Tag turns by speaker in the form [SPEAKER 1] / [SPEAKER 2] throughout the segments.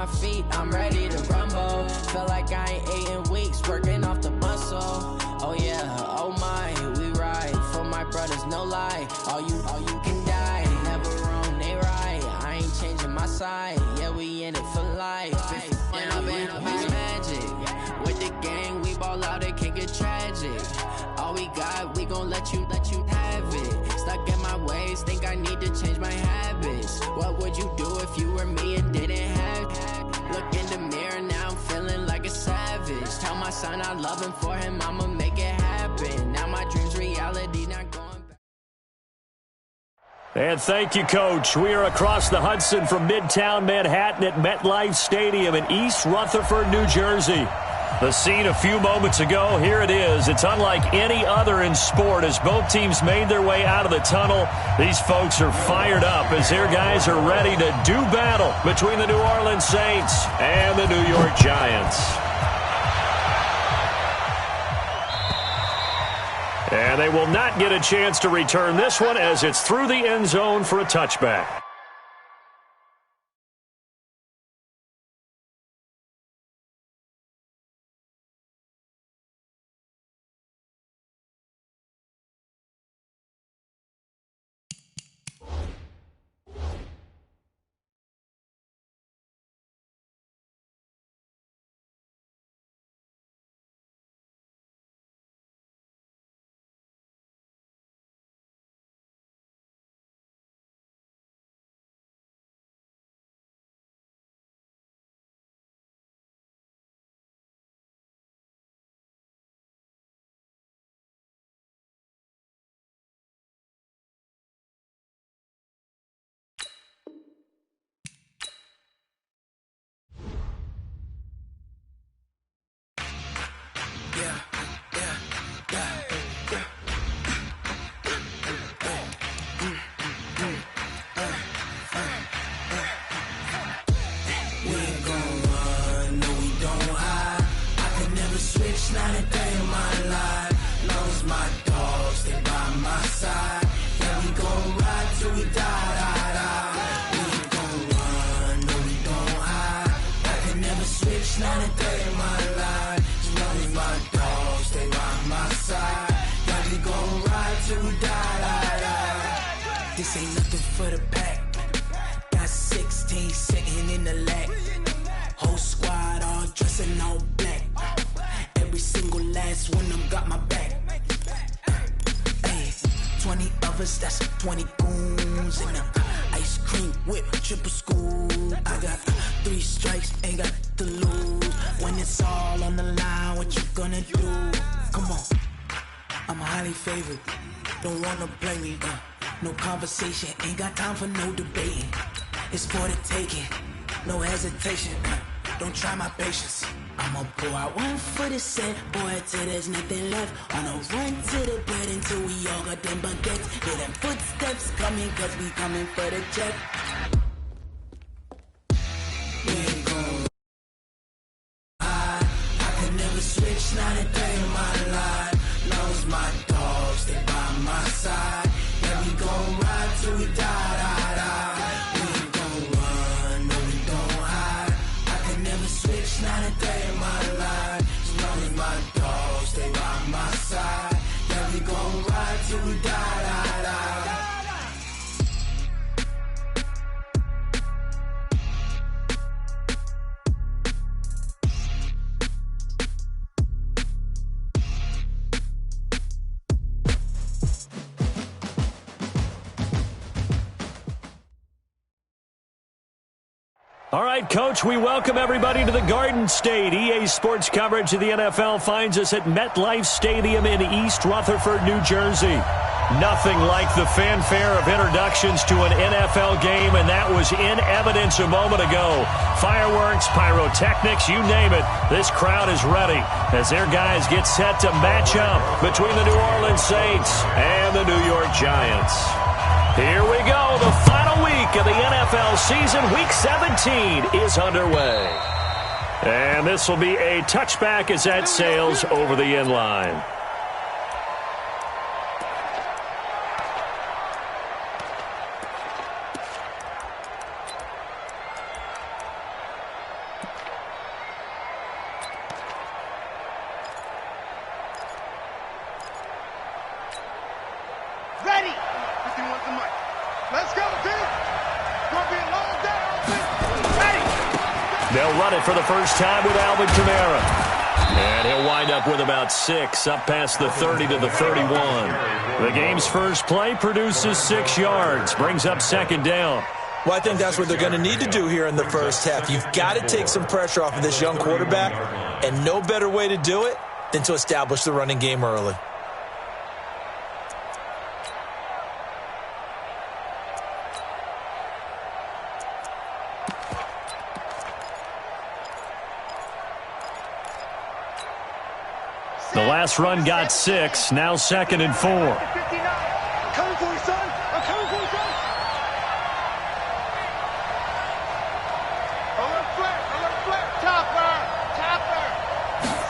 [SPEAKER 1] my feet, I'm ready to rumble. Feel like I ain't ate in weeks, working off the muscle. Oh yeah, oh my, we ride for my brothers, no lie. All you can die, never wrong, they right. I ain't changing my side, yeah, we in it for life. And I've been magic with the gang, we ball out, it can get tragic. All we got, we gon' let you have it. Stuck in my ways, think I need to change my habits. What would you do if you were me and didn't have it? Look in the mirror, now I'm feeling like a savage. Tell my son I love him, for him I'ma make it happen. Now my dream's reality, not going back.
[SPEAKER 2] And thank you, Coach. We are across the Hudson from Midtown Manhattan at MetLife Stadium in East Rutherford, New Jersey. The scene a few moments ago, here it is. It's unlike any other in sport as both teams made their way out of the tunnel. These folks are fired up as their guys are ready to do battle between the New Orleans Saints and the New York Giants. And they will not get a chance to return this one as it's through the end zone for a touchback.
[SPEAKER 3] Not a day in my life, long as my dogs stay by my side. Yeah, we gon' ride till we die. We ain't gon' run, no we don't hide. I can never switch, not a day in my life, as long as my dogs stay by my side. Yeah, we gon' ride till we die. This ain't nothing for the pack. Got 16 sitting in the lag. Whole squad all dressing all black. Every single last one of them got my back. Hey, 20 of us, that's 20 goons in them. Ice cream whip, triple scoop. I got 3 strikes, ain't got to lose. When it's all on the line, what you gonna do? Come on, I'm highly favored. Don't wanna play me, no conversation, ain't got time for no debating. It's for the taking, no hesitation. Don't try my patience. I'ma pull out one for the set, boy, till there's nothing left. On a run to the bread until we all got them baguettes. Hear them footsteps coming, cause we coming for the check. We ain't gon' hide. I can never switch, not a day in my life. Long as my dogs stay by my side. Yeah, we gon' ride till we die. We ain't gon' run, no we don't hide. I can never switch, not a day in my life, as long as my dogs stay by my side. Yeah, we gon' ride till we die.
[SPEAKER 2] All right, Coach, we welcome everybody to the Garden State. EA Sports coverage of the NFL finds us at MetLife Stadium in East Rutherford, New Jersey. Nothing like the fanfare of introductions to an NFL game, and that was in evidence a moment ago. Fireworks, pyrotechnics, you name it. This crowd is ready as their guys get set to match up between the New Orleans Saints and the New York Giants. Here we go. The final week of the NFL season, Week 17, is underway. And this will be a touchback as that sails over the end line. They'll run it for the first time with Alvin Kamara. And he'll wind up with about 6, up past the 30 to the 31. The game's first play produces 6 yards, brings up second down.
[SPEAKER 4] Well, I think that's what they're going to need to do here in the first half. You've got to take some pressure off of this young quarterback, and no better way to do it than to establish the running game early.
[SPEAKER 2] The last run got 6, now 2nd and 4.
[SPEAKER 5] I'm coming for you, son. I'm coming for you, son. Alert flip. Topper.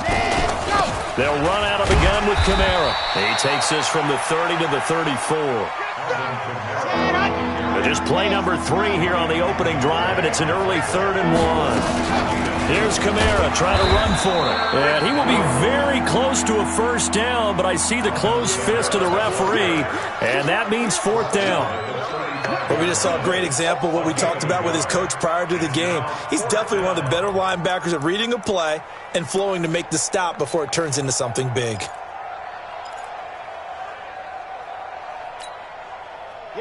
[SPEAKER 5] Set, go.
[SPEAKER 2] They'll run out of the gun with Kamara. He takes this from the 30 to the 34. Just play number 3 here on the opening drive, and it's an early 3rd and 1. Here's Kamara trying to run for it. And he will be very close to a first down, but I see the closed fist of the referee, and that means 4th down.
[SPEAKER 4] But we just saw a great example of what we talked about with his coach prior to the game. He's definitely one of the better linebackers at reading a play and flowing to make the stop before it turns into something big.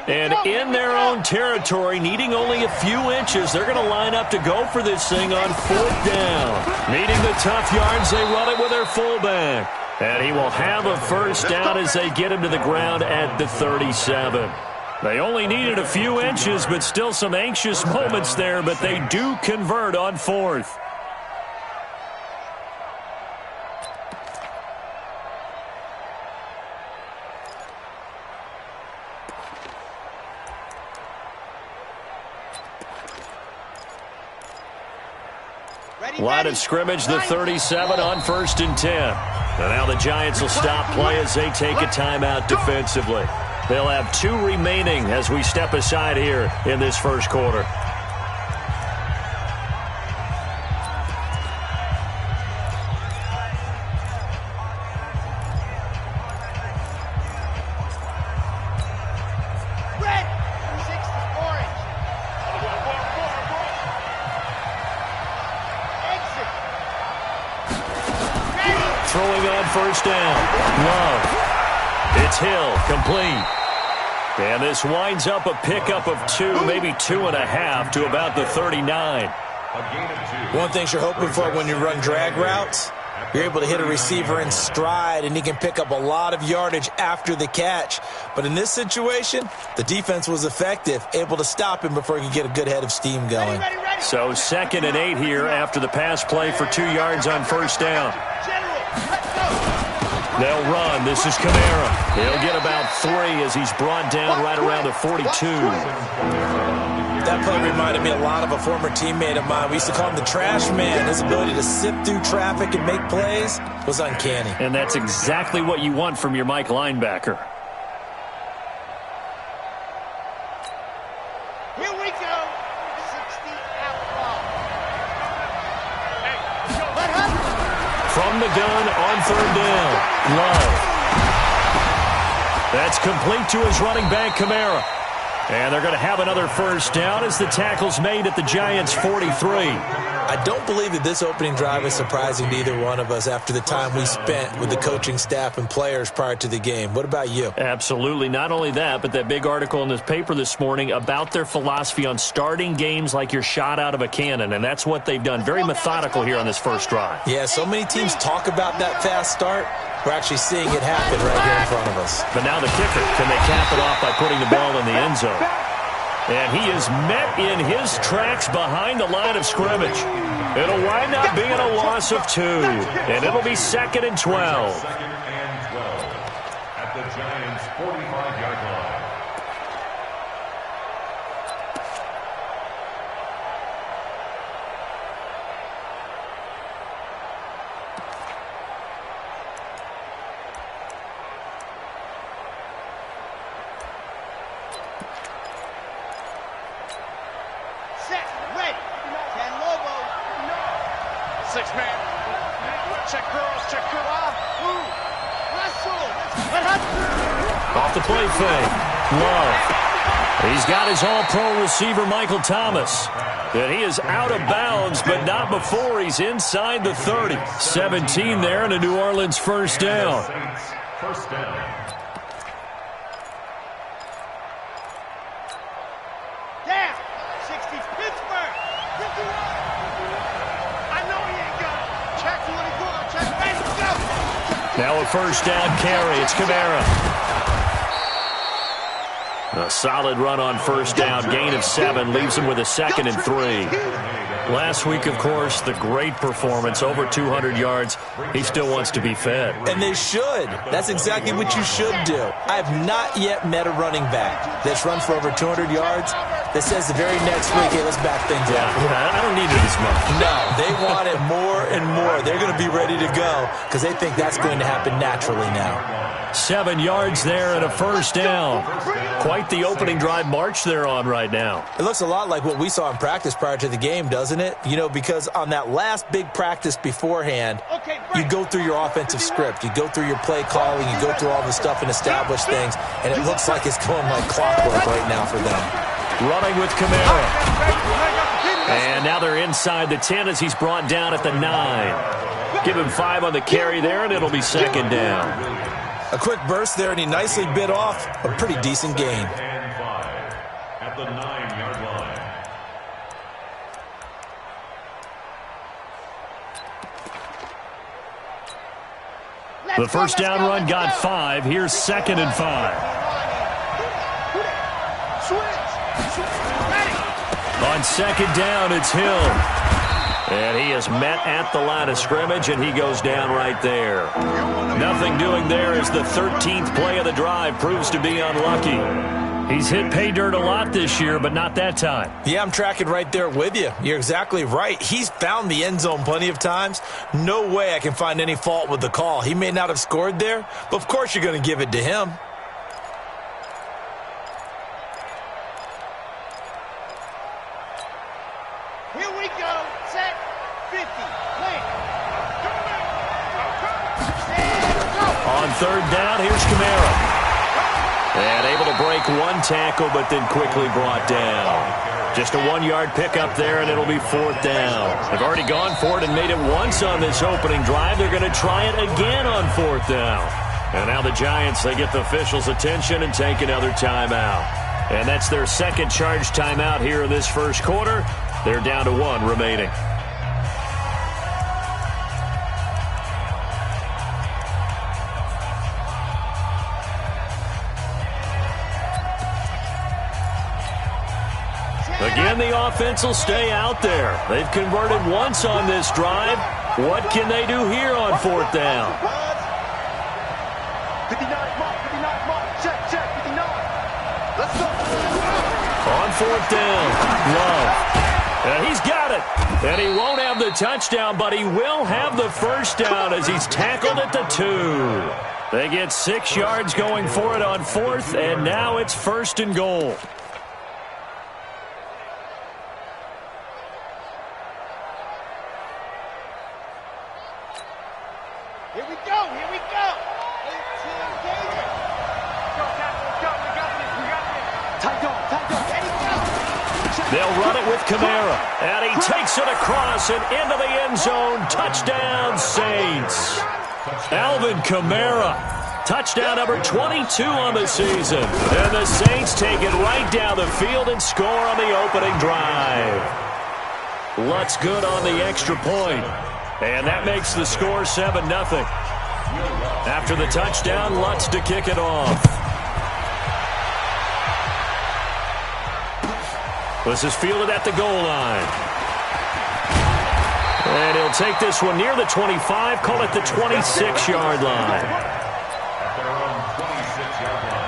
[SPEAKER 2] And in their own territory, needing only a few inches, they're going to line up to go for this thing on 4th down. Needing the tough yards, they run it with their fullback. And he will have a first down as they get him to the ground at the 37. They only needed a few inches, but still some anxious moments there, but they do convert on 4th. Line of scrimmage, the 37 on 1st and 10. And now the Giants will stop play as they take a timeout defensively. They'll have 2 remaining as we step aside here in this first quarter. Throwing on first down. Love. It's Hill, complete. And this winds up a pickup of 2, maybe 2.5 to about the 39.
[SPEAKER 4] One thing you're hoping for when you run drag routes, you're able to hit a receiver in stride, and he can pick up a lot of yardage after the catch. But in this situation, the defense was effective, able to stop him before he could get a good head of steam going.
[SPEAKER 2] So 2nd and 8 here after the pass play for 2 yards on first down. They'll run. This is Kamara. He'll get about 3 as he's brought down right around the 42.
[SPEAKER 4] That play reminded me a lot of a former teammate of mine. We used to call him the trash man. His ability to sift through traffic and make plays was uncanny.
[SPEAKER 2] And that's exactly what you want from your Mike linebacker.
[SPEAKER 5] Here we go. 60 outlaw.
[SPEAKER 2] From the gun on 3rd down. Love. That's complete to his running back, Kamara. And they're going to have another first down as the tackle's made at the Giants' 43.
[SPEAKER 4] I don't believe that this opening drive is surprising to either one of us after the time we spent with the coaching staff and players prior to the game. What about you?
[SPEAKER 2] Absolutely. Not only that, but that big article in this paper this morning about their philosophy on starting games like you're shot out of a cannon, and that's what they've done. Very methodical here on this first drive.
[SPEAKER 4] Yeah, so many teams talk about that fast start. We're actually seeing it happen right here in front of us.
[SPEAKER 2] But now the kicker, can they cap it off by putting the ball in the end zone? And he is met in his tracks behind the line of scrimmage. It'll wind up being a loss of 2, and it'll be 2nd and 12.
[SPEAKER 6] At the Giants' 45-yard line.
[SPEAKER 5] Set, ready. 10 Lobos. 6-man. Check girls, check girls. Wrestle.
[SPEAKER 2] Off the play fake. Love. He's got his all-pro receiver, Michael Thomas. And he is out of bounds, but not before he's inside the 30. 17 there and a New Orleans first down.
[SPEAKER 6] First down.
[SPEAKER 5] Down. 60 Pittsburgh. 51. I know he ain't got it. Check 24. Check. Let's go.
[SPEAKER 2] Now a first down carry. It's Kamara. A solid run on first down. Gain of 7 leaves him with a 2nd and 3. Last week, of course, the great performance, over 200 yards. He still wants to be fed.
[SPEAKER 4] And they should. That's exactly what you should do. I have not yet met a running back that's run for over 200 yards that says the very next week, hey, let's back things up.
[SPEAKER 2] I don't need it as much.
[SPEAKER 4] No, they want it more and more. They're going to be ready to go because they think that's going to happen naturally now.
[SPEAKER 2] 7 yards there and a first down. Quite the opening drive march they're on right now.
[SPEAKER 4] It looks a lot like what we saw in practice prior to the game, doesn't it? You know, because on that last big practice beforehand, you go through your offensive script. You go through your play calling. You go through all the stuff and establish things. And it looks like it's going like clockwork right now for them.
[SPEAKER 2] Running with Kamara. And now they're inside the 10 as he's brought down at the 9. Give him 5 on the carry there, and it'll be 2nd down.
[SPEAKER 4] A quick burst there, and he nicely bit off a pretty decent gain.
[SPEAKER 6] And 5 at the 9-yard line.
[SPEAKER 2] The first down run got 5. Here's 2nd and 5. On 2nd down, it's Hill. And he is met at the line of scrimmage, and he goes down right there. Nothing doing there as the 13th play of the drive proves to be unlucky. He's hit pay dirt a lot this year, but not that time.
[SPEAKER 4] Yeah, I'm tracking right there with you. You're exactly right. He's found the end zone plenty of times. No way I can find any fault with the call. He may not have scored there, but of course you're going to give it to him.
[SPEAKER 5] Here we go. Set. 50. Play.
[SPEAKER 2] On 3rd down, here's Kamara. And able to break one tackle, but then quickly brought down. Just a 1-yard pickup there, and it'll be 4th down. They've already gone for it and made it once on this opening drive. They're going to try it again on 4th down. And now the Giants, they get the officials' attention and take another timeout. And that's their 2nd charge timeout here in this first quarter. They're down to 1 remaining. Again, the offense will stay out there. They've converted once on this drive. What can they do here on 4th down?
[SPEAKER 5] 59, mark, check, 59. Let's go.
[SPEAKER 2] On 4th down, Love. And he's got it. And he won't have the touchdown, but he will have the first down as he's tackled at the 2. They get 6 yards going for it on 4th, and now it's 1st and goal.
[SPEAKER 5] Here we go. 18 Gator. Go. We got this. Tight go.
[SPEAKER 2] They'll run it with Kamara. And he takes it across and into the end zone. Touchdown, Saints. Alvin Kamara. Touchdown number 22 on the season. And the Saints take it right down the field and score on the opening drive. Lutz good on the extra point. And that makes the score 7-0. After the touchdown, Lutz to kick it off. This is fielded at the goal line. And he'll take this one near the 25, call it the 26-yard line.
[SPEAKER 6] At their own 26-yard line.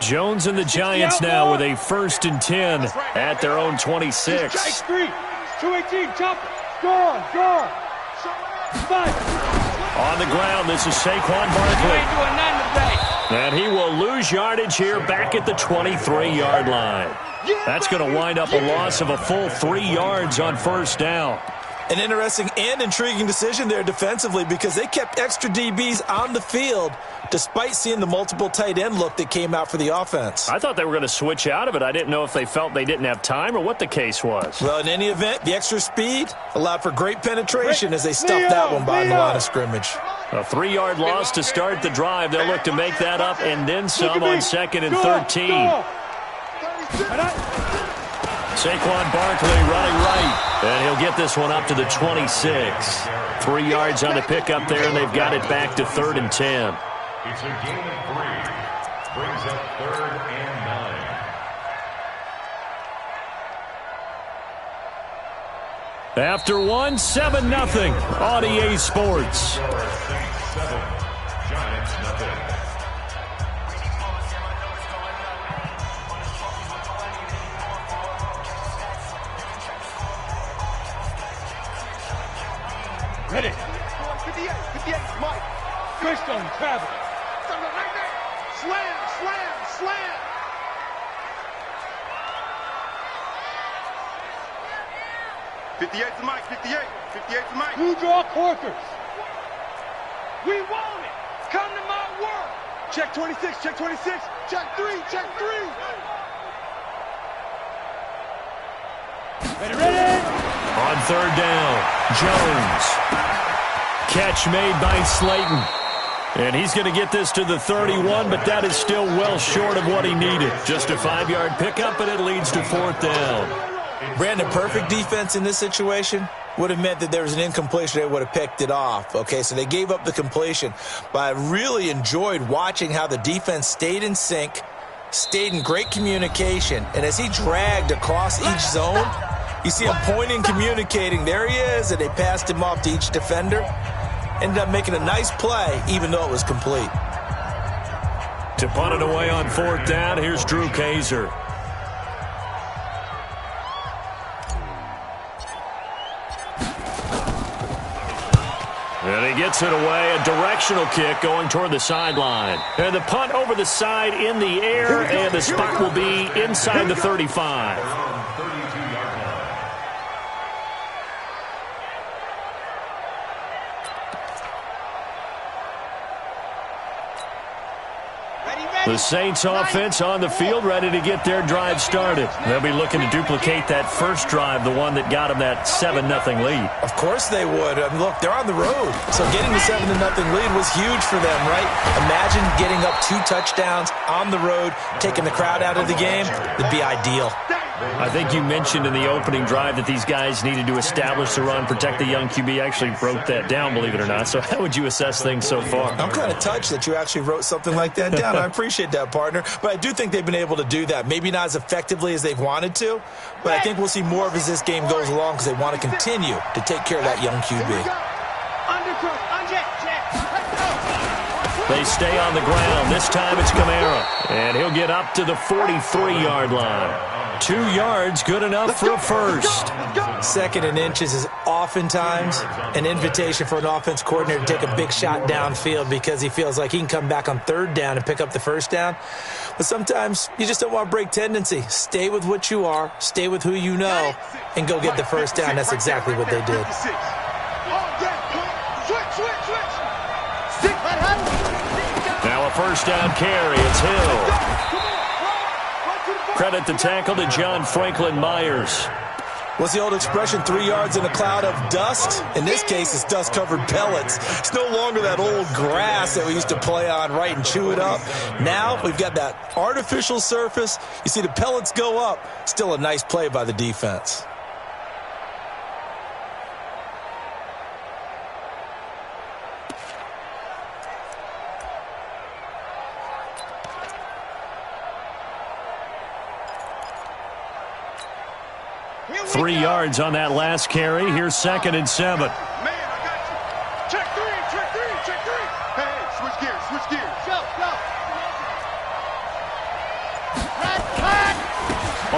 [SPEAKER 2] Jones and the Giants now with a 1st and 10 at their own 26.
[SPEAKER 5] Check 3. 218, jump it. Score.
[SPEAKER 2] On the ground, this is Saquon Barkley. And he will lose yardage here back at the 23-yard line. That's going to wind up a loss of a full 3 yards on 1st down.
[SPEAKER 4] An interesting and intriguing decision there defensively because they kept extra DBs on the field despite seeing the multiple tight end look that came out for the offense.
[SPEAKER 2] I thought they were going to switch out of it. I didn't know if they felt they didn't have time or what the case was.
[SPEAKER 4] Well, in any event, the extra speed allowed for great penetration as they stuffed that one by the line of scrimmage.
[SPEAKER 2] A 3-yard loss to start the drive. They'll look to make that up and then some on 2nd and 13. Saquon Barkley running right, and he'll get this one up to the 26. 3 yards on the pickup there, and they've got it back to 3rd and 10.
[SPEAKER 6] It's a gain of 3. Brings up 3rd and 9.
[SPEAKER 2] After 1, 7-0 on EA Sports.
[SPEAKER 6] Saints 7, Giants nothing.
[SPEAKER 5] Ready. 58, Mike. Christian Travis. Slam. 58 to Mike, 58 to Mike. You draw quarters. We want it. Come to my work. Check 26, check 26. Check 3. Ready.
[SPEAKER 2] On 3rd down, Jones. Catch made by Slayton. And he's going to get this to the 31, but that is still well short of what he needed. Just a 5-yard pickup, and it leads to 4th down.
[SPEAKER 4] Brandon, perfect defense in this situation would have meant that there was an incompletion. They would have picked it off. Okay, so they gave up the completion. But I really enjoyed watching how the defense stayed in sync, stayed in great communication, and as he dragged across each zone, you see him pointing, communicating. There he is, and they passed him off to each defender. Ended up making a nice play, even though it was complete.
[SPEAKER 2] To punt it away on 4th down, here's Drew Kaiser. And he gets it away, a directional kick going toward the sideline. And the punt over the side in the air, and the spot will be inside the 35. The Saints offense on the field, ready to get their drive started. They'll be looking to duplicate that first drive, the one that got them that 7-0 lead.
[SPEAKER 4] Of course they would. I mean, look, they're on the road. So getting the 7-0 lead was huge for them, right? Imagine getting up 2 touchdowns on the road, taking the crowd out of the game. It'd be ideal.
[SPEAKER 2] I think you mentioned in the opening drive that these guys needed to establish the run, protect the young QB. Actually wrote that down, believe it or not. So how would you assess things so far?
[SPEAKER 4] I'm kind of touched that you actually wrote something like that down. I appreciate that, partner. But I do think they've been able to do that. Maybe not as effectively as they've wanted to, but I think we'll see more of as this game goes along because they want to continue to take care of that young QB.
[SPEAKER 2] They stay on the ground. This time it's Kamara. And he'll get up to the 43-yard line. 2 yards, good enough for a first.
[SPEAKER 4] 2nd and inches is oftentimes an invitation for an offense coordinator to take a big shot downfield because he feels like he can come back on 3rd down and pick up the 1st down. But sometimes you just don't want to break tendency. Stay with what you are, stay with who you know, and go get the 1st down. That's exactly what they did.
[SPEAKER 2] Now a 1st down carry. It's Hill. Credit the tackle to John Franklin Myers.
[SPEAKER 4] What's the old expression, 3 yards in a cloud of dust? In this case, it's dust-covered pellets. It's no longer that old grass that we used to play on, right, and chew it up. Now we've got that artificial surface. You see the pellets go up. Still a nice play by the defense.
[SPEAKER 2] Three yards on that last carry. Here's 2nd and 7.
[SPEAKER 5] Man, I got you. Check 3. Hey, switch gears. Go.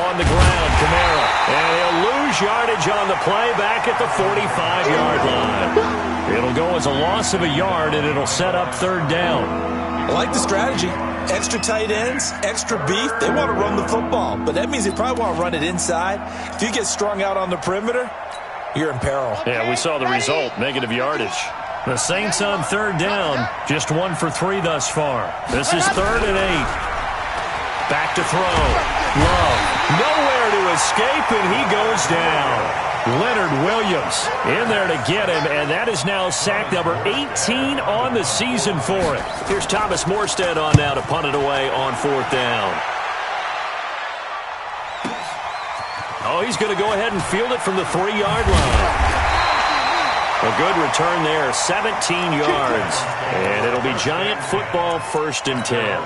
[SPEAKER 2] on the ground, Kamara. And he'll lose yardage on the play back at the 45-yard line. It'll go as a loss of a yard, and it'll set up third down.
[SPEAKER 4] I like the strategy. Extra tight ends, extra beef. They want to run the football, but that means they probably want to run it inside. If you get strung out on the perimeter, you're in peril.
[SPEAKER 2] Yeah, we saw the result, negative yardage. The Saints on third down, just 1 for 3 thus far. This is 3rd and 8. Back to throw. Love, nowhere to escape, and he goes down. Leonard Williams in there to get him, and that is now sack number 18 on the season for it. Here's Thomas Morstead on now to punt it away on 4th down. Oh, he's going to go ahead and field it from the 3-yard line. A good return there, 17 yards. And it'll be Giant football, 1st and 10.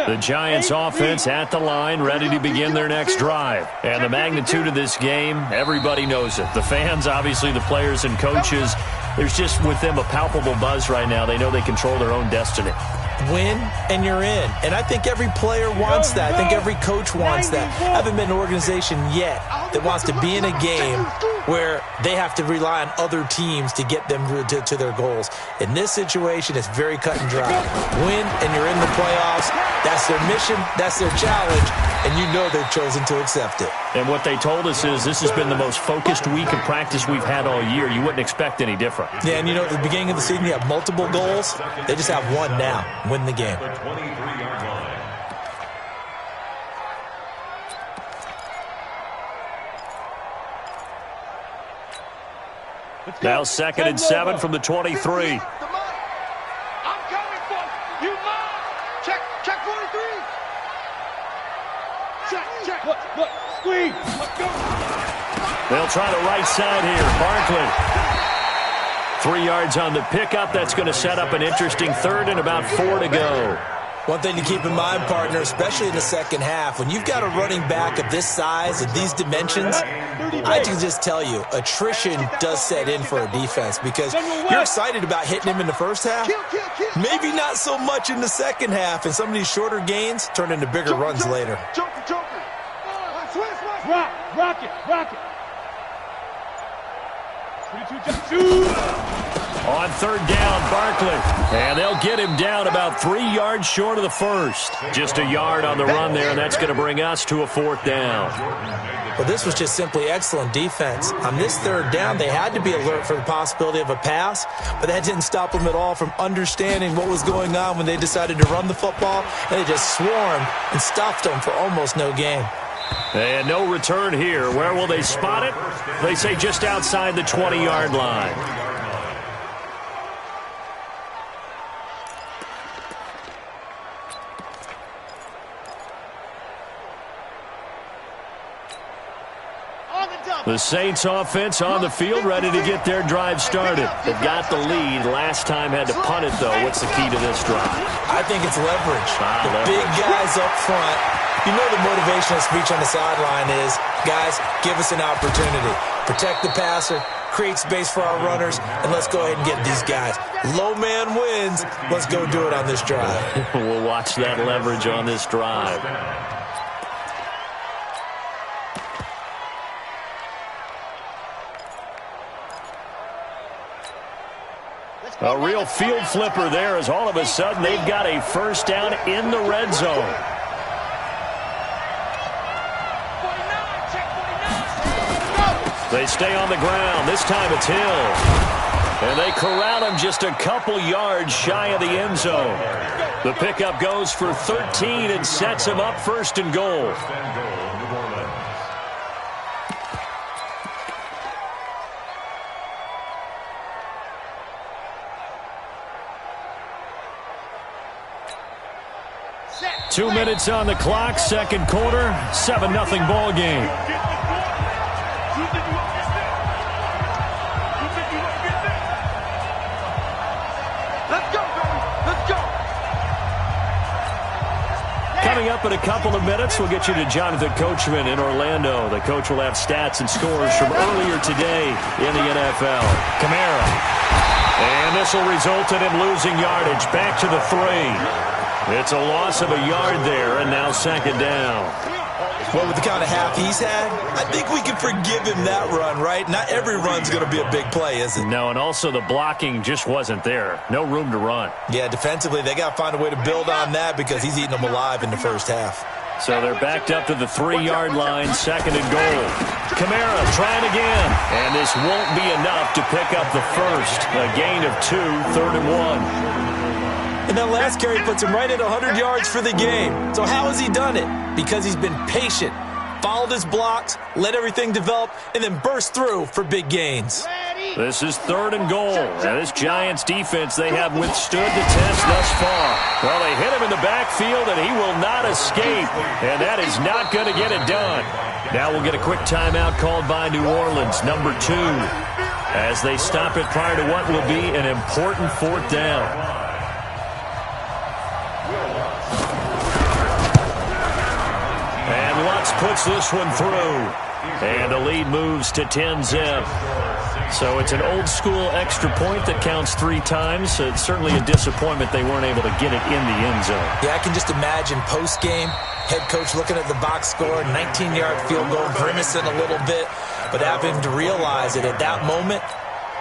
[SPEAKER 2] The Giants offense at the line, ready to begin their next drive. And the magnitude of this game, everybody knows it. The fans, obviously the players and coaches, there's just with them a palpable buzz right now. They know they control their own destiny.
[SPEAKER 4] Win, and you're in. And I think every player wants that. I think every coach wants that. I haven't been an organization yet that wants to be in a game where they have to rely on other teams to get them to their goals. In this situation, it's very cut and dry. Win, and you're in the playoffs. That's their mission. That's their challenge. And you know they've chosen to accept it.
[SPEAKER 2] And what they told us is this has been the most focused week of practice we've had all year. You wouldn't expect any different.
[SPEAKER 4] Yeah, and you know, at the beginning of the season, you have multiple goals. They just have one now. Win the game.
[SPEAKER 2] Now 2nd and 7 from the 23.
[SPEAKER 5] I'm coming for you. Check 43. Check. Look. Squeeze. Let's go.
[SPEAKER 2] They'll try the right side here. Barkley. 3 yards on the pickup. That's going to set up an interesting 3rd and about 4 to go.
[SPEAKER 4] One thing to keep in mind, partner, especially in the second half, when you've got a running back of this size and these dimensions, I can just tell you, attrition does set in for a defense because you're excited about hitting him in the first half. Maybe not so much in the second half, and some of these shorter gains turn into bigger runs later.
[SPEAKER 5] Joker. Rock it.
[SPEAKER 2] On 3rd down, Barkley. And they'll get him down about 3 yards short of the first. Just a yard on the run there, and that's going to bring us to a 4th down.
[SPEAKER 4] Well, this was just simply excellent defense. On this 3rd down, they had to be alert for the possibility of a pass, but that didn't stop them at all from understanding what was going on when they decided to run the football, and they just swarmed and stopped them for almost no gain.
[SPEAKER 2] And no return here. Where will they spot it? They say just outside the 20-yard line. The Saints offense on the field, ready to get their drive started. They've got the lead. Last time had to punt it, though. What's the key to this drive?
[SPEAKER 4] I think it's leverage. The big guys up front. You know the motivational speech on the sideline is, guys, give us an opportunity. Protect the passer, create space for our runners, and let's go ahead and get these guys. Low man wins. Let's go do it on this drive.
[SPEAKER 2] We'll watch that leverage on this drive. A real field flipper there as all of a sudden they've got a 1st down in the red zone. They stay on the ground. This time it's Hill. And they corral him just a couple yards shy of the end zone. The pickup goes for 13 and sets him up 1st and goal. Two minutes on the clock, 2nd quarter, 7-0 ball game. Coming up in a couple of minutes, we'll get you to Jonathan Coachman in Orlando. The coach will have stats and scores from earlier today in the NFL. Kamara. And this will result in him losing yardage. Back to the 3. It's a loss of a yard there, and now second down.
[SPEAKER 4] Well, with the kind of half he's had, I think we can forgive him that run, right? Not every run's going to be a big play, is it?
[SPEAKER 2] No, and also the blocking just wasn't there. No room to run.
[SPEAKER 4] Yeah, defensively, they got to find a way to build on that because he's eating them alive in the first half.
[SPEAKER 2] So they're backed up to the 3-yard line, second and goal. Kamara trying again, and this won't be enough to pick up the first. A gain of 2, third and 1.
[SPEAKER 4] And that last carry puts him right at 100 yards for the game. So how has he done it? Because he's been patient, followed his blocks, let everything develop, and then burst through for big gains.
[SPEAKER 2] This is third and goal. And this Giants defense, they have withstood the test thus far. Well, they hit him in the backfield, and he will not escape. And that is not going to get it done. Now we'll get a quick timeout called by New Orleans, number 2, as they stop it prior to what will be an important fourth down. And Lutz puts this one through. And the lead moves to 10-zip. So it's an old-school extra point that counts 3 times. It's certainly a disappointment they weren't able to get it in the end zone.
[SPEAKER 4] Yeah, I can just imagine post-game, head coach looking at the box score, 19-yard field goal, grimacing a little bit, but having to realize that at that moment,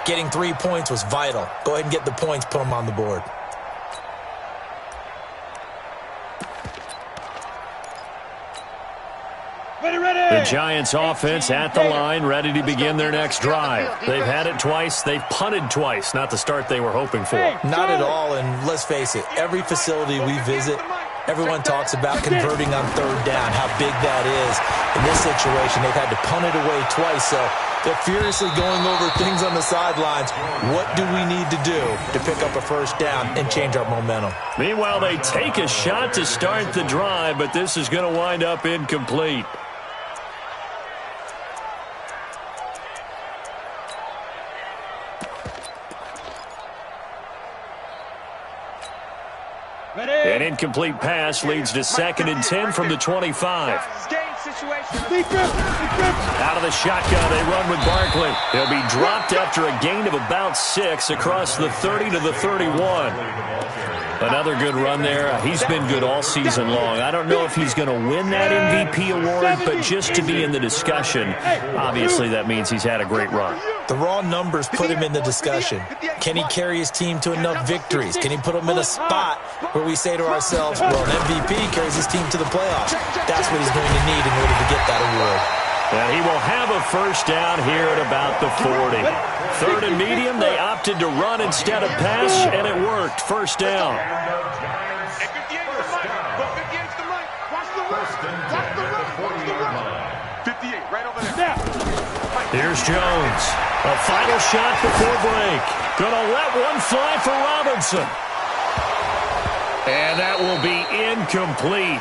[SPEAKER 4] getting 3 points was vital. Go ahead and get the points, put them on the board.
[SPEAKER 2] The Giants offense at the line, ready to begin their next drive. They've had it twice. They've punted twice. Not the start they were hoping for.
[SPEAKER 4] Not at all, and let's face it, every facility we visit, everyone talks about converting on third down, how big that is. In this situation, they've had to punt it away twice, so they're furiously going over things on the sidelines. What do we need to do to pick up a first down and change our momentum?
[SPEAKER 2] Meanwhile, they take a shot to start the drive, but this is going to wind up incomplete. An incomplete pass leads to 2nd and 10 from the 25. Out of the shotgun, they run with Barkley. He'll be dropped after a gain of about 6 across the 30 to the 31. Another good run there. He's been good all season long. I don't know if he's going to win that MVP award, but just to be in the discussion, obviously that means he's had a great run.
[SPEAKER 4] The raw numbers put him in the discussion. Can he carry his team to enough victories? Can he put them in a spot where we say to ourselves, well, an MVP carries his team to the playoffs. That's what he's going to need in order to get that award.
[SPEAKER 2] And he will have a first down here at about the 40. Third and medium, they opted to run instead of pass, and it worked. First down. Here's Jones. A final shot before break. Gonna let one fly for Robinson. And that will be incomplete.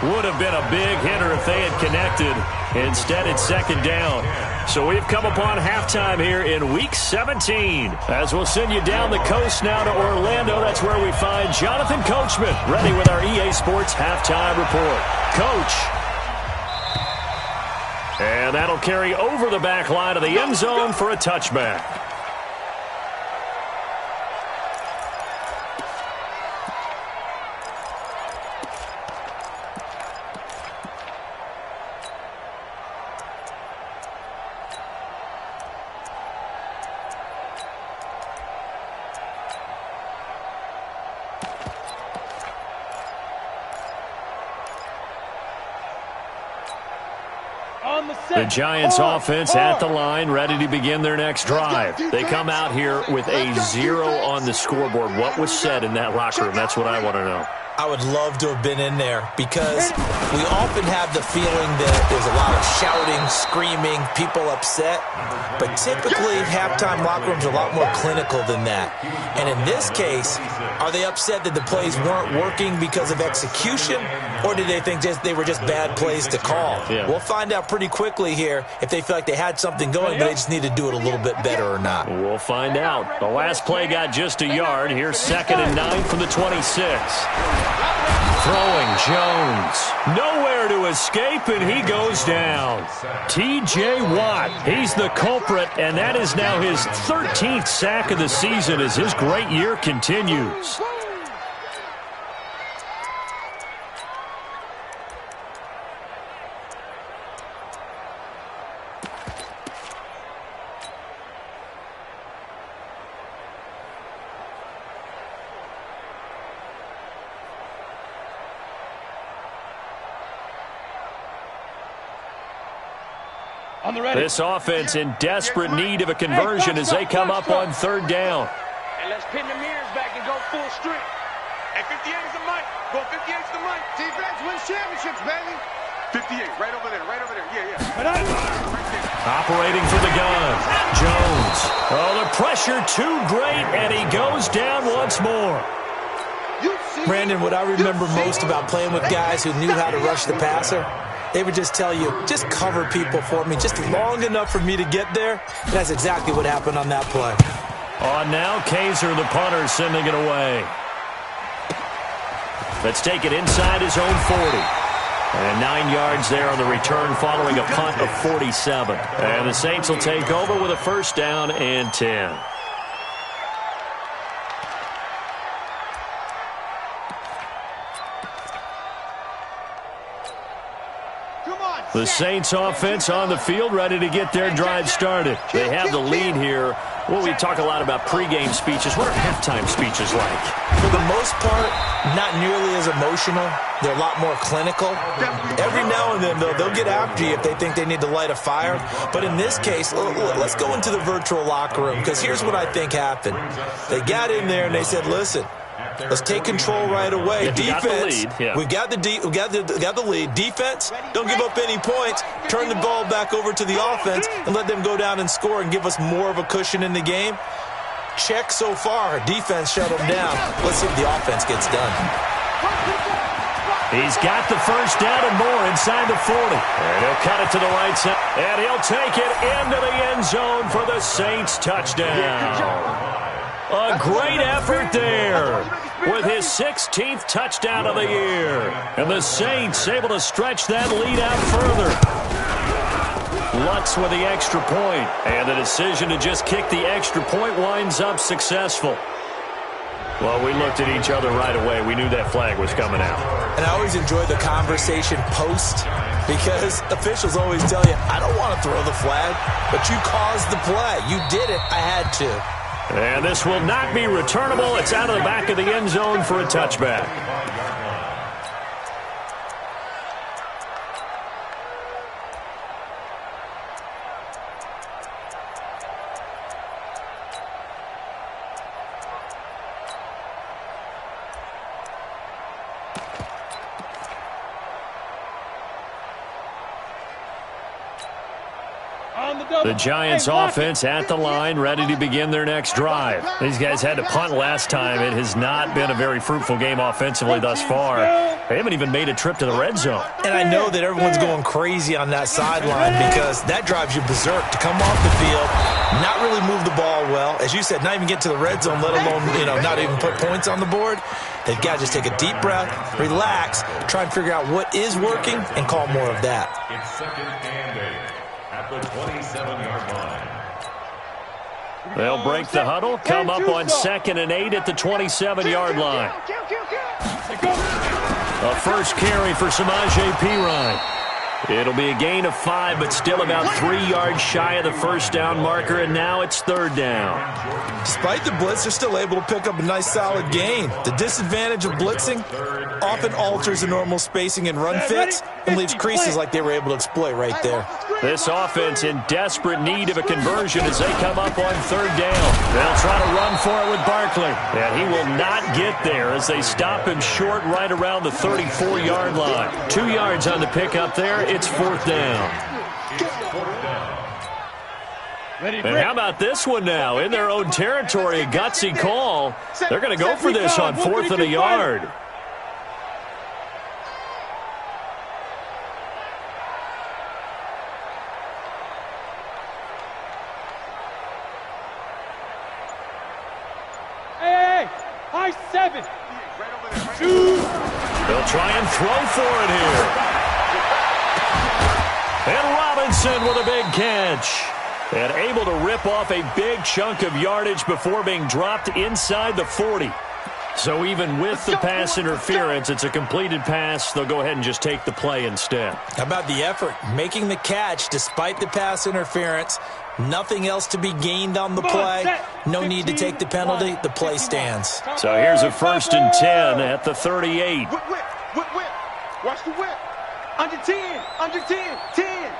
[SPEAKER 2] Would have been a big hitter if they had connected. Instead, it's second down. So we've come upon halftime here in Week 17. As we'll send you down the coast now to Orlando, that's where we find Jonathan Coachman, ready with our EA Sports Halftime Report. Coach. And that'll carry over the back line of the end zone for a touchback. The Giants offense at the line, ready to begin their next drive. They come out here with a 0 on the scoreboard. What was said in that locker room? That's what I want to know.
[SPEAKER 4] I would love to have been in there because we often have the feeling that there's a lot of shouting, screaming, people upset. But typically, halftime locker rooms are a lot more clinical than that. And in this case, are they upset that the plays weren't working because of execution? Or did they think they were just bad plays to call?
[SPEAKER 2] Yeah.
[SPEAKER 4] We'll find out pretty quickly here if they feel like they had something going, but they just need to do it a little bit better or not.
[SPEAKER 2] We'll find out. The last play got just a yard. Here's 2nd and 9 from the 26. Throwing Jones. Nowhere to escape, and he goes down. T.J. Watt, he's the culprit, and that is now his 13th sack of the season as his great year continues. This offense in desperate need of a conversion as they come up on third down.
[SPEAKER 5] And let's pin the mirrors back and go full strength. Hey, 58's the mic. Go 58's the mic. Defense wins championships, baby. 58, right over there, right over there. Yeah.
[SPEAKER 2] Operating for the gun. Jones. Oh, the pressure too great, and he goes down once more.
[SPEAKER 4] Brandon, what I remember most about playing with guys who knew how to rush the passer, they would just tell you, just cover people for me, just long enough for me to get there. And that's exactly what happened on that play.
[SPEAKER 2] On now, Kaiser, the punter, sending it away. Let's take it inside his own 40. And 9 yards there on the return following a punt of 47. And the Saints will take over with a first down and 10. The Saints offense on the field, ready to get their drive started. They have the lead here. Well, we talk a lot about pregame speeches. What are halftime speeches like?
[SPEAKER 4] For the most part, not nearly as emotional. They're a lot more clinical. Every now and then, though, they'll get after you if they think they need to light a fire. But in this case, let's go into the virtual locker room, because here's what I think happened. They got in there and they said, listen, let's take control right away. Defense, we've got the lead. Defense, don't give up any points. Turn the ball back over to the offense and let them go down and score and give us more of a cushion in the game. Check so far. Defense shut them down. Let's see if the offense gets done.
[SPEAKER 2] He's got the first down and more inside the 40. And he'll cut it to the right side. And he'll take it into the end zone for the Saints touchdown. A great effort there with his 16th touchdown of the year. And the Saints able to stretch that lead out further. Lutz with the extra point. And the decision to just kick the extra point winds up successful. Well, we looked at each other right away. We knew that flag was coming out.
[SPEAKER 4] And I always enjoy the conversation post, because officials always tell you, I don't want to throw the flag, but you caused the play. You did it. I had to.
[SPEAKER 2] And this will not be returnable. It's out of the back of the end zone for a touchback. The Giants offense at the line, ready to begin their next drive. These guys had to punt last time. It has not been a very fruitful game offensively thus far. They haven't even made a trip to the red zone.
[SPEAKER 4] And I know that everyone's going crazy on that sideline, because that drives you berserk to come off the field, not really move the ball well. As you said, not even get to the red zone, let alone, not even put points on the board. They've got to just take a deep breath, relax, try and figure out what is working, and call more of that.
[SPEAKER 6] It's second and 8 at the 27-yard line.
[SPEAKER 2] They'll break the huddle, come up on 2nd and 8 at the 27-yard line. A first carry for Samaje Perine. It'll be a gain of 5, but still about 3 yards shy of the first down marker, and now it's third down.
[SPEAKER 4] Despite the blitz, they're still able to pick up a nice solid gain. The disadvantage of blitzing often alters the normal spacing and run fits and leaves creases like they were able to exploit right there.
[SPEAKER 2] This offense in desperate need of a conversion as they come up on third down. They'll try to run for it with Barkley, and he will not get there as they stop him short right around the 34-yard line. 2 yards on the pickup there. It's fourth down. And how about this one now? In their own territory, a gutsy call. They're going to go for this on 4th and a yard.
[SPEAKER 5] Hey, high 7.
[SPEAKER 2] They'll They'll try and throw for it here. And Robinson with a big catch. And able to rip off a big chunk of yardage before being dropped inside the 40. So even with the pass interference, it's a completed pass. They'll go ahead and just take the play instead.
[SPEAKER 4] How about the effort? Making the catch despite the pass interference. Nothing else to be gained on the play. No need to take the penalty. The play stands.
[SPEAKER 2] So here's a 1st and 10 at the 38.
[SPEAKER 5] Whip. Watch the whip. Under 10. 10.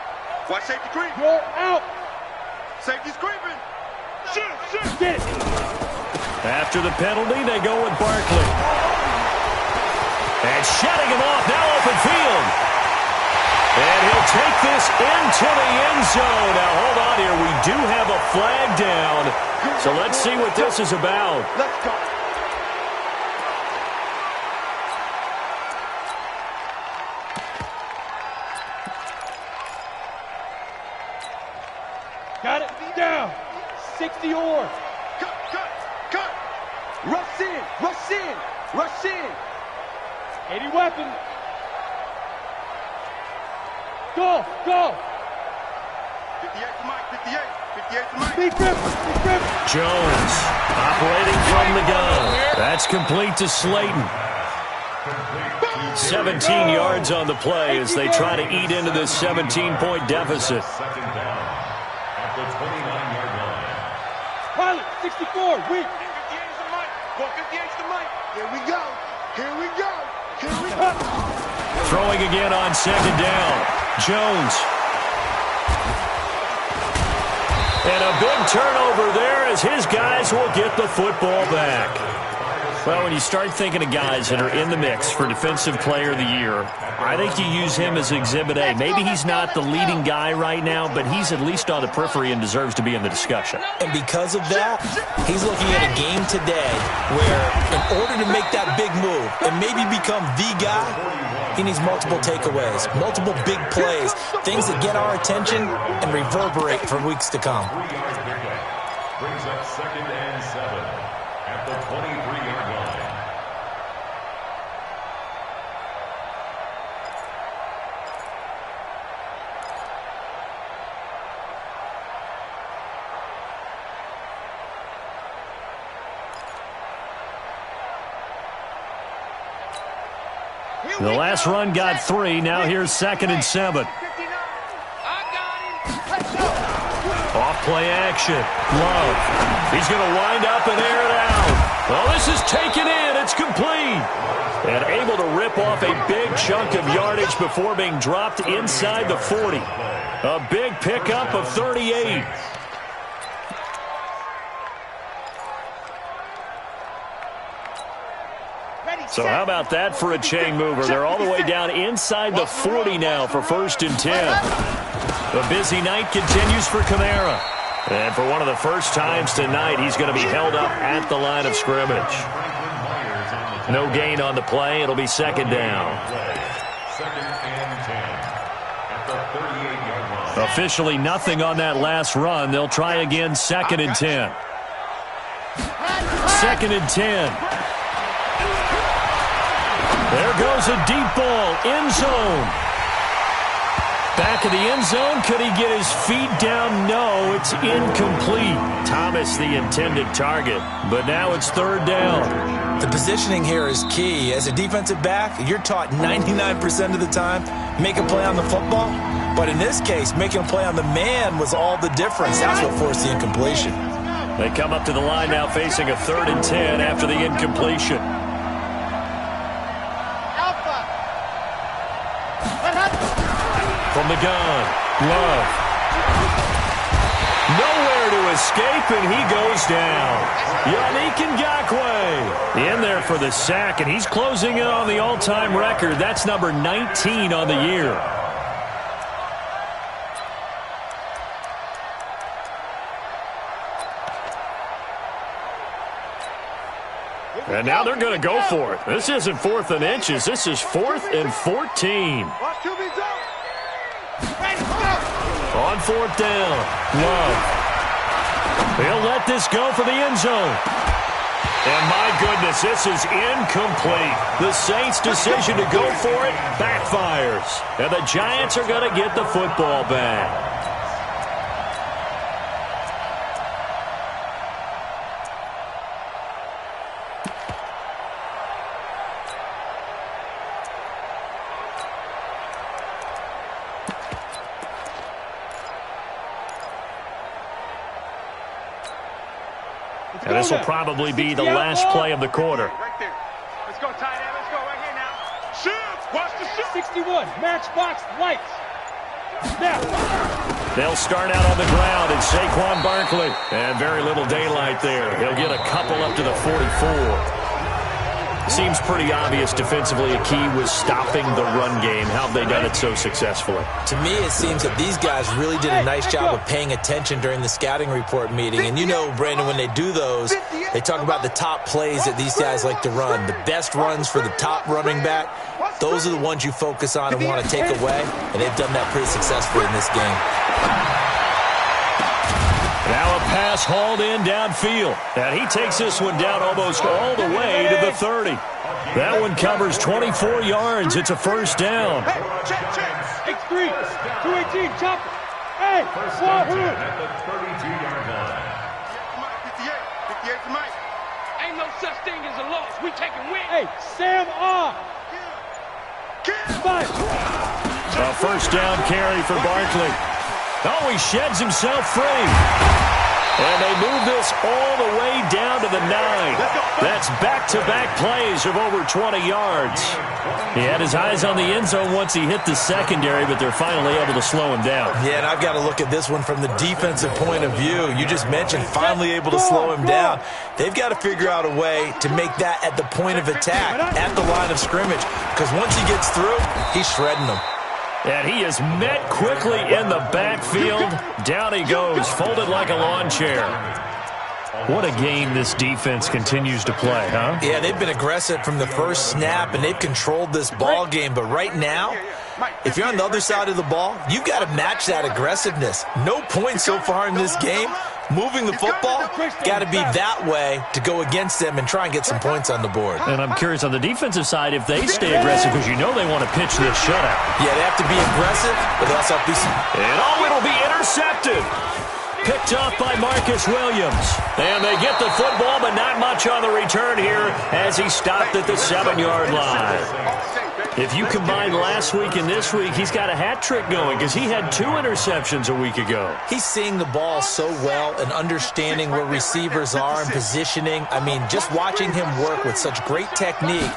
[SPEAKER 5] Watch safety creep. Go out. Safety's creeping. Shoot. Get it.
[SPEAKER 2] After the penalty, they go with Barkley. And shutting him off, now open field. And he'll take this into the end zone. Now, hold on here. We do have a flag down. So let's see what this is about.
[SPEAKER 5] Let's go. Got it. Down. 60 or. Cut. Rush in. 80 weapon. Go. 58 to Mike. Big grip.
[SPEAKER 2] Jones operating from the gun. That's complete to Slayton. 17 yards on the play as they try to eat into this 17-point deficit.
[SPEAKER 6] Second down at the 29-yard line.
[SPEAKER 5] Pilot, 64, weak. 58 to Mike. 58 to Mike. Here we go.
[SPEAKER 2] Throwing again on 2nd down. Jones. And a big turnover there as his guys will get the football back. Well, when you start thinking of guys that are in the mix for Defensive Player of the Year, I think you use him as Exhibit A. Maybe he's not the leading guy right now, but he's at least on the periphery and deserves to be in the discussion.
[SPEAKER 4] And because of that, he's looking at a game today where in order to make that big move and maybe become the guy, he needs multiple takeaways, multiple big plays, things that get our attention and reverberate for weeks to come.
[SPEAKER 6] 3-yard pickup brings up 2nd and 7 at the 23-yard line.
[SPEAKER 2] The last run got 3. Now here's 2nd and 7. Off play action. Love. He's going to wind up and air it out. Well, this is taken in. It's complete. And able to rip off a big chunk of yardage before being dropped inside the 40. A big pickup of 38. So how about that for a chain mover? They're all the way down inside the 40 now for 1st and 10. The busy night continues for Kamara. And for one of the first times tonight, he's going to be held up at the line of scrimmage. No gain on the play. It'll be 2nd down.
[SPEAKER 6] 2nd and 10 at the 38-yard line.
[SPEAKER 2] Officially nothing on that last run. They'll try again 2nd and 10. 2nd and 10. There goes a deep ball, end zone. Back of the end zone, could he get his feet down? No, it's incomplete. Thomas the intended target, but now it's 3rd down.
[SPEAKER 4] The positioning here is key. As a defensive back, you're taught 99% of the time, make a play on the football. But in this case, making a play on the man was all the difference. That's what forced the incompletion.
[SPEAKER 2] They come up to the line now facing a 3rd and 10 after the incompletion. From the gun, Love. Nowhere to escape, and he goes down. Yannick Ngakoue in there for the sack, and he's closing in on the all-time record. That's number 19 on the year. And now they're going to go for it. This isn't 4th and inches. This is 4th and 14. On 4th down, Love. He'll let this go for the end zone. And my goodness, this is incomplete. The Saints' decision to go for it backfires. And the Giants are going to get the football back. And this will probably be the last play of the quarter.
[SPEAKER 5] Right there. Let's go, tight end. Let's go right here now. Shoot! Watch the shoot! 61. Matchbox lights. Snap.
[SPEAKER 2] They'll start out on the ground. It's Saquon Barkley. And very little daylight there. He'll get a couple up to the 44. Seems pretty obvious defensively a key was stopping the run game. How have they done it so successfully?
[SPEAKER 4] To me, it seems that these guys really did a nice job of paying attention during the scouting report meeting. And you know, Brandon, when they do those, they talk about the top plays that these guys like to run. The best runs for the top running back, those are the ones you focus on and want to take away. And they've done that pretty successfully in this game.
[SPEAKER 2] Now a pass hauled in downfield. And he takes this one down almost all the way to the 30. That one covers 24 yards. It's a first down.
[SPEAKER 5] Hey, check. X3. 218. Chop it. Hey, swap it.
[SPEAKER 6] At the 32-yard line.
[SPEAKER 5] 58 to Mike.
[SPEAKER 7] Ain't no such thing as a loss. We taking win.
[SPEAKER 5] Hey, Sam R. Five.
[SPEAKER 2] A first down carry for Barkley. Oh, he sheds himself free. And they move this all the way down to the 9. That's back-to-back plays of over 20 yards. He had his eyes on the end zone once he hit the secondary, but they're finally able to slow him down.
[SPEAKER 4] Yeah, and I've got to look at this one from the defensive point of view. You just mentioned finally able to slow him down. They've got to figure out a way to make that at the point of attack, at the line of scrimmage, because once he gets through, he's shredding them.
[SPEAKER 2] And he is met quickly in the backfield. Down he goes, folded like a lawn chair. What a game this defense continues to play, huh?
[SPEAKER 4] Yeah, they've been aggressive from the first snap, and they've controlled this ball game. But right now, if you're on the other side of the ball, you've got to match that aggressiveness. No points so far in this game. Moving the football, got to be that way to go against them and try and get some points on the board.
[SPEAKER 2] And I'm curious on the defensive side if they stay aggressive, because you know they want to pitch this shutout.
[SPEAKER 4] Yeah, they have to be aggressive, but they also have to be...
[SPEAKER 2] And it'll be intercepted. Picked off by Marcus Williams. And they get the football, but not much on the return here as he stopped at the 7-yard line. If you combine last week and this week, he's got a hat trick going because he had 2 interceptions a week ago.
[SPEAKER 4] He's seeing the ball so well and understanding where receivers are and positioning. I mean, just watching him work with such great technique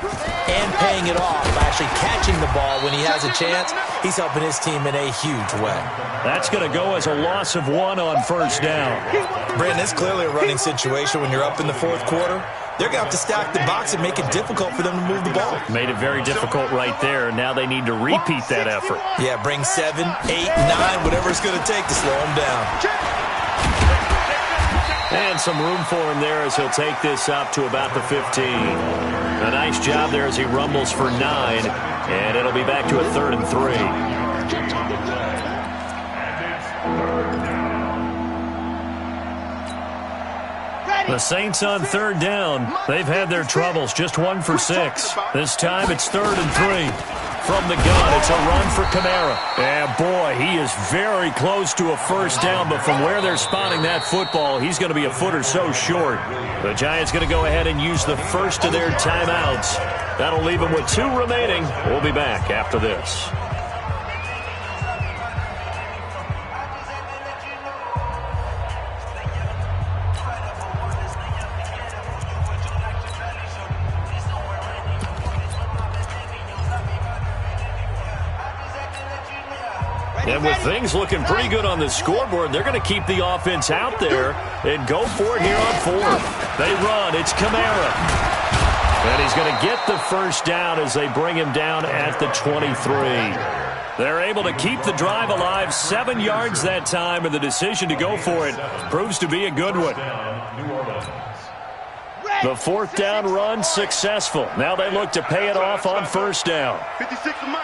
[SPEAKER 4] and paying it off by actually catching the ball when he has a chance, he's helping his team in a huge way.
[SPEAKER 2] That's going to go as a loss of 1 on first down.
[SPEAKER 4] Brandon, it's clearly a running situation when you're up in the fourth quarter. They're going to have to stack the box and make it difficult for them to move the ball.
[SPEAKER 2] Made it very difficult right there. Now they need to repeat that effort.
[SPEAKER 4] Yeah, bring 7, 8, 9, whatever it's going to take to slow them down.
[SPEAKER 2] And some room for him there as he'll take this up to about the 15. A nice job there as he rumbles for 9. And it'll be back to a 3rd and 3. The Saints on 3rd down. They've had their troubles. Just 1 for 6. This time it's 3rd and 3. From the gun, it's a run for Kamara. And boy, he is very close to a first down, but from where they're spotting that football, he's going to be a foot or so short. The Giants going to go ahead and use the first of their timeouts. That'll leave them with 2 remaining. We'll be back after this. And with things looking pretty good on the scoreboard, they're going to keep the offense out there and go for it here on 4th. They run. It's Kamara. And he's going to get the first down as they bring him down at the 23. They're able to keep the drive alive, 7 yards that time, and the decision to go for it proves to be a good one. The 4th down run successful. Now they look to pay it off on first down.
[SPEAKER 5] 56 to Mike.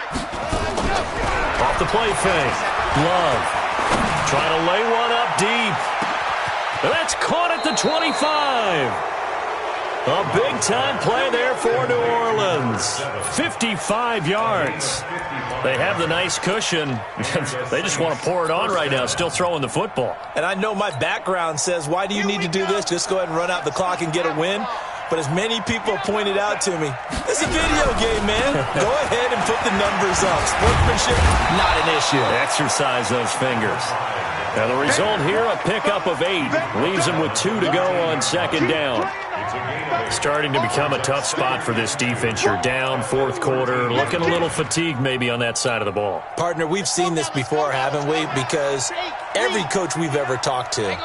[SPEAKER 2] Off the play fake. Love. Trying to lay 1 up deep. That's caught at the 25. A big-time play there for New Orleans. 55 yards. They have the nice cushion. They just want to pour it on right now, still throwing the football.
[SPEAKER 4] And I know my background says, why do you need to do this? Just go ahead and run out the clock and get a win. But as many people pointed out to me, it's a video game, man. Go ahead and put the numbers up. Sportsmanship, not an issue.
[SPEAKER 2] Exercise those fingers. Now the result here, a pickup of 8. Leaves them with 2 to go on second down. Starting to become a tough spot for this defense. You're down fourth quarter, looking a little fatigued maybe on that side of the ball.
[SPEAKER 4] Partner, we've seen this before, haven't we? Because every coach we've ever talked to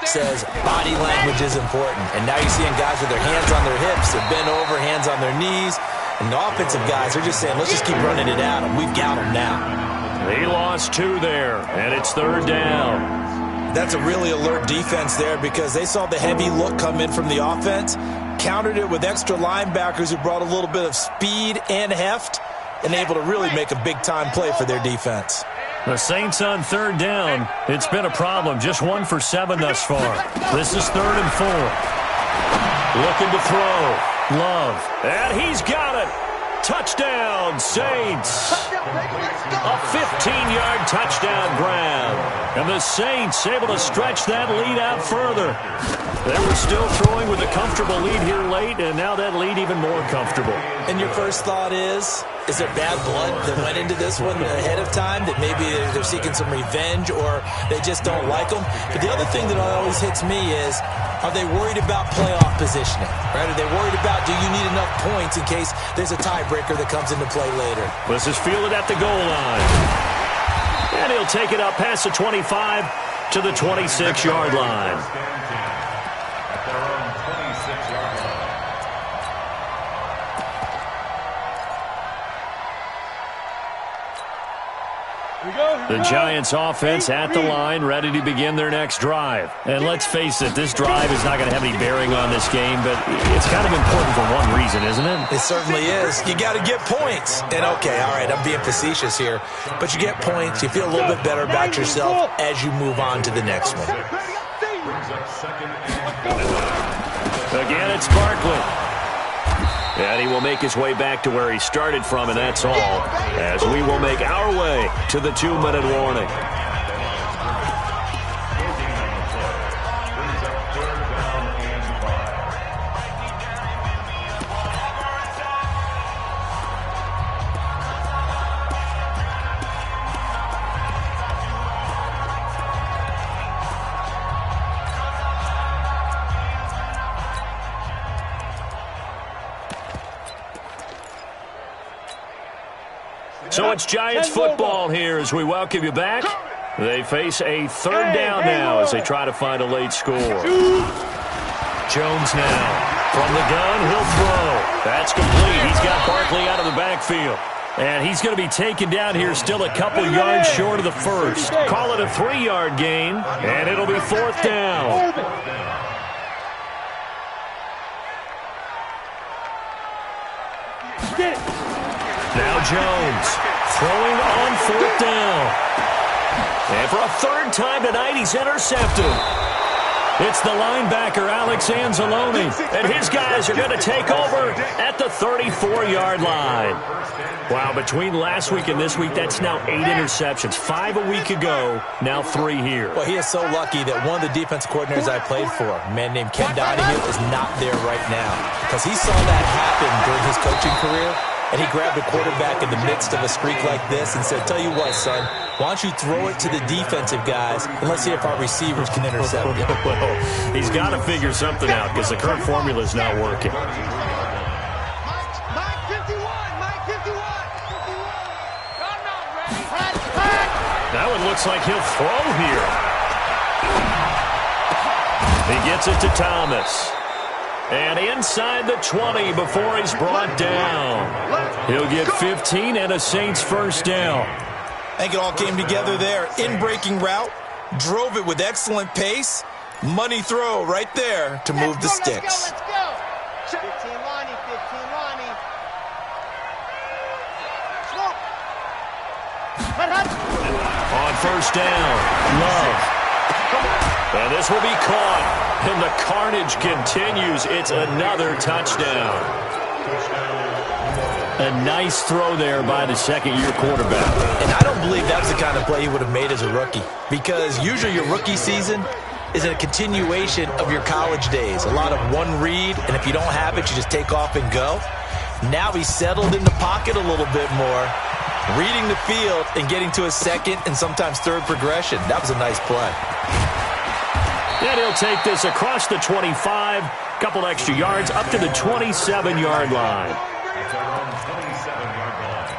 [SPEAKER 4] says body language is important. And now you're seeing guys with their hands on their hips, they're bent over, hands on their knees. And the offensive guys are just saying, let's just keep running it at them. We've got them now.
[SPEAKER 2] They lost 2 there, and it's third down.
[SPEAKER 4] That's a really alert defense there because they saw the heavy look come in from the offense, countered it with extra linebackers who brought a little bit of speed and heft, and able to really make a big-time play for their defense.
[SPEAKER 2] The Saints on third down. It's been a problem. Just 1 for 7 thus far. This is 3rd and 4. Looking to throw. Love. And he's got it. Touchdown, Saints. A 15-yard touchdown grab. And the Saints able to stretch that lead out further. They were still throwing with a comfortable lead here late, and now that lead even more comfortable.
[SPEAKER 4] And your first thought is there bad blood that went into this one ahead of time, that maybe they're seeking some revenge or they just don't like them? But the other thing that always hits me is, are they worried about playoff positioning? Right? Are they worried about, do you need enough points in case there's a tiebreaker that comes into play later?
[SPEAKER 2] This is fielded at the goal line. And he'll take it up past the 25 to the 26-yard line. The Giants offense at the line, ready to begin their next drive. And let's face it, this drive is not going to have any bearing on this game, but it's kind of important for one reason, isn't it?
[SPEAKER 4] It certainly is. You got to get points. And okay, all right, I'm being facetious here, but you get points, you feel a little bit better about yourself as you move on to the next one.
[SPEAKER 2] Again, it's Barkley. And he will make his way back to where he started from, and that's all, as we will make our way to the 2-minute warning. So it's Giants football here as we welcome you back. They face a third down now as they try to find a late score. Jones now. From the gun, he'll throw. That's complete. He's got Barkley out of the backfield. And he's going to be taken down here still a couple yards short of the first. Call it a 3-yard gain, and it'll be 4th down. Now Jones throwing on 4th down. And for a 3rd time tonight, he's intercepted. It's the linebacker, Alex Anzalone, and his guys are going to take over at the 34-yard line. Wow, between last week and this week, that's now 8 interceptions. 5 a week ago, now 3 here.
[SPEAKER 4] Well, he is so lucky that one of the defense coordinators I played for, a man named Ken Donahue, is not there right now. Because he saw that happen during his coaching career, and he grabbed a quarterback in the midst of a streak like this and said, tell you what, son, why don't you throw it to the defensive guys and let's see if our receivers can intercept it.
[SPEAKER 2] Well, he's got to figure something out because the current formula is not working. Now it looks like he'll throw here. He gets it to Thomas. And inside the 20 before he's brought down. He'll get 15 and a Saints first down.
[SPEAKER 4] I think it all came together there. In-breaking route, drove it with excellent pace. Money throw right there to move the sticks.
[SPEAKER 5] Let's go. 15 Lonnie, 15 Lonnie.
[SPEAKER 2] On first down, Love. And this will be caught. And the carnage continues. It's another touchdown. A nice throw there by the second-year quarterback.
[SPEAKER 4] And I don't believe that's the kind of play he would have made as a rookie, because usually your rookie season is a continuation of your college days. A lot of one read, and if you don't have it, you just take off and go. Now he's settled in the pocket a little bit more, reading the field and getting to a second and sometimes third progression. That was a nice play.
[SPEAKER 2] And he'll take this across the 25, couple extra yards, up to the 27-yard line.
[SPEAKER 6] It's around 27-yard line.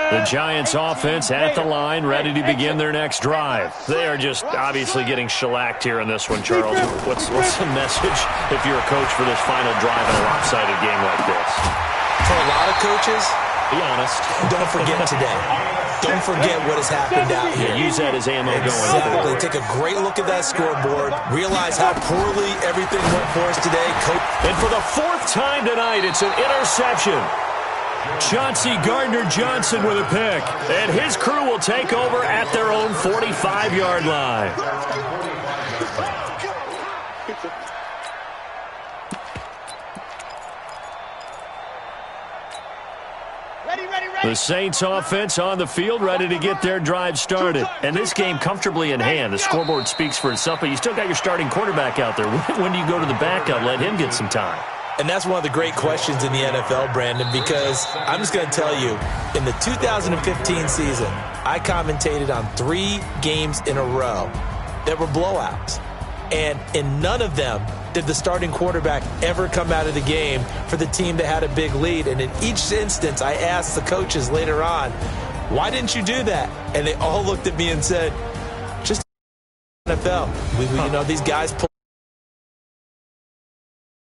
[SPEAKER 2] The Giants offense at the line, ready to begin their next drive. They are just obviously getting shellacked here in this one, Charles. What's the message if you're a coach for this final drive in a lopsided game like this?
[SPEAKER 4] For a lot of coaches,
[SPEAKER 2] be honest,
[SPEAKER 4] don't forget today. Don't forget what has happened out here.
[SPEAKER 2] Use that as ammo going
[SPEAKER 4] Exactly.
[SPEAKER 2] forward.
[SPEAKER 4] Take a great look at that scoreboard. Realize how poorly everything went for us today.
[SPEAKER 2] And for the fourth time tonight, it's an interception. Chauncey Gardner-Johnson with a pick. And his crew will take over at their own 45-yard line. The Saints offense on the field, ready to get their drive started. And this game comfortably in hand. The scoreboard speaks for itself, but you still got your starting quarterback out there. When do you go to the backup? Let him get some time.
[SPEAKER 4] And that's one of the great questions in the NFL, Brandon, because I'm just going to tell you, in the 2015 season, I commentated on 3 games in a row that were blowouts. And in none of them did the starting quarterback ever come out of the game for the team that had a big lead. And in each instance, I asked the coaches later on, why didn't you do that? And they all looked at me and said, just NFL. You know, these guys pull